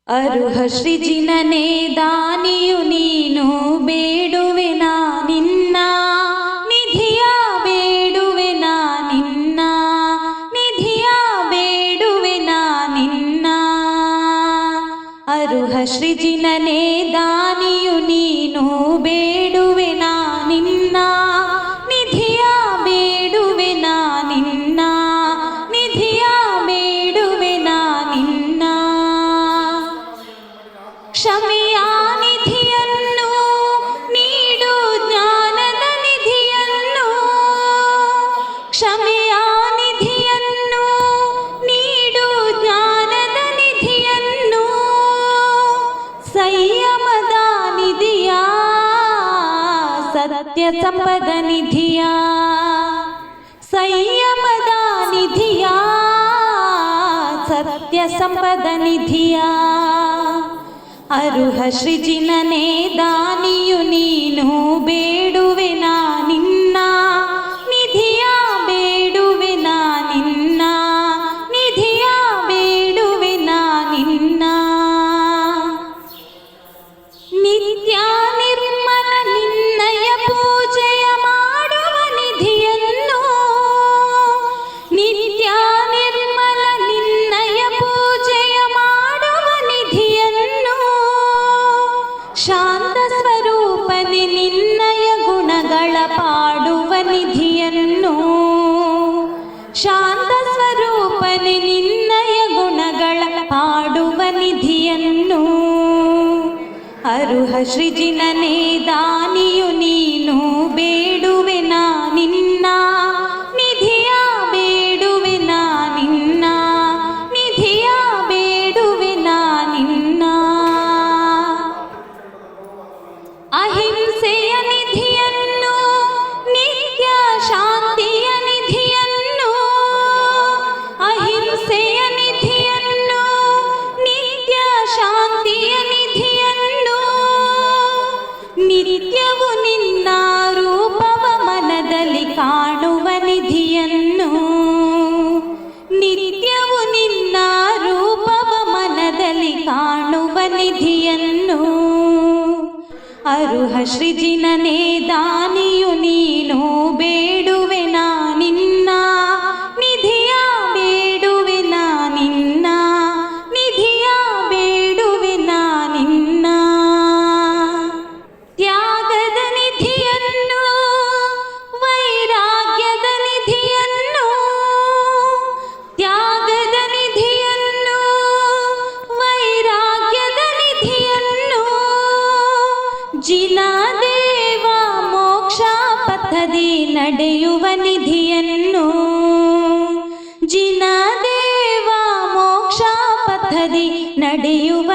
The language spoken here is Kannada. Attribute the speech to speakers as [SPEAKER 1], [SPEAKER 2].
[SPEAKER 1] ಅರುಹ ಶ್ರೀಜಿನನೇ ದಾನಿಯು ನೀನು, ಬೇಡುವೆ ನಾ ನಿನ್ನ ನಿಧಿಯ, ಬೇಡುವೆ ನಾ ನಿನ್ನ ನಿಧಿಯ, ಬೇಡುವೆ ನಾ ನಿನ್ನ. ಅರುಹ ಶ್ರೀಜಿನನೇ ದಾನಿಯು ನೀನು, ಬೇಡುವೆ ನಾ ನಿನ್ನ ನಿಧಿಯ, ಬೇಡುವೆ ನಾ ನಿನ್ನ ನಿಧಿಯ, ಬೇಡುವೆ ನಾ ನಿನ್ನ. ಕ್ಷಮೆಯ ನಿಧಿಯನ್ನು ನೀಡು, ಜ್ಞಾನದ ನಿಧಿಯನ್ನು, ಕ್ಷಮೆಯ ನಿಧಿಯನ್ನು ನೀಡು, ಜ್ಞಾನದ ನಿಧಿಯನ್ನು, ಸಂಯಮದ ನಿಧಿಯ, ಸತ್ಯ ಸಂಪದ ನಿಧಿಯ, ಸಂಯಮದ ನಿಧಿಯ, ಸತ್ಯ ಸಂಪದ ನಿಧಿಯ. ಅರುಹ ಶ್ರೀಜಿನನೇ ದಾನಿಯು ನೀನು, ಬೇಡುವೆ ನಾ ನಿನ್ನ ನಿಧಿಯ, ಬೇಡುವೆ ನಾ ನಿನ್ನ ನಿಧಿಯ, ಬೇಡುವೆ ನಾ ನಿನ್ನ. ನಿತ್ಯ ನಿರ್ಮಲ ನಿನ್ನಯ ಪೂಜೆಯ ಮಾಡುವ ನಿಧಿಯನ್ನು, ನಿತ್ಯ ನಿರ್ಮಲ ನಿನ್ನಯ ಪೂಜೆಯ ಮಾಡುವ ನಿಧಿಯನ್ನು, ಶಾಂತ ಸ್ವರೂಪನೆ ನಿನ್ನಯ ಗುಣಗಳ ಪಾಡುವ ನಿಧಿಯನ್ನು, ಶಾಂತ ಸ್ವರೂಪನೆ ನಿನ್ನಯ ಗುಣಗಳ ಪಾಡುವ ನಿಧಿಯನ್ನು. ಅರುಹ ಶ್ರೀಜಿನನೇ ದಾನಿಯು ನೀನು, ಬೇಡುವೆ ನಾ ನಿನ್ನ ನಿಧಿಯ, ಬೇಡುವೆ ನಾ ನಿನ್ನ ನಿಧಿಯ, ಬೇಡುವೆ ನಾ ನಿನ್ನ. ಅಹಿಂಸೆಯ ನಿಧಿಯನ್ನು, ನಿತ್ಯ ಶಾಂತಿಯ ನಿಧಿಯನ್ನು, ಅಹಿಂಸೆಯ ನಿಧಿಯನ್ನು, ನಿತ್ಯ ಶಾಂತಿಯ ನಿಧಿಯನ್ನು, ನಿತ್ಯವು ನಿನ್ನ ರೂಪವ ಮನದಲ್ಲಿ ಕಾಣುವ ನಿಧಿಯನ್ನು, ನಿತ್ಯವು ನಿನ್ನ ರೂಪವ ಮನದಲ್ಲಿ ಕಾಣುವ ನಿಧಿಯನ್ನು. ಅರುಹ ಶ್ರೀಜಿನನೇ ದಾನಿಯು ನೀನು, ಬೇಡುವೆ ನಾ ನಿನ್ನ ನಿಧಿಯ, ಬೇಡುವೆ ನಾ ನಿನ್ನ ನಿಧಿಯ, ಬೇಡುವೆ ನಾ ನಿನ್ನ. ತ್ಯಾಗದ ನಿಧಿಯನ್ನು, ವೈರಾಗ್ಯದ ನಿಧಿಯನ್ನು, ತ್ಯಾಗದ ನಿಧಿಯನ್ನು, ವೈರಾಗ್ಯದ ನಿಧಿಯನ್ನು, ಜಿನದೇವ ಮೋಕ್ಷ ಪಥದಿ ನಡೆಯುವ ನಿಧಿಯನ್ನು, ಜಿನದೇವ ಮೋಕ್ಷ ಪಥದಿ ನಡೆಯುವ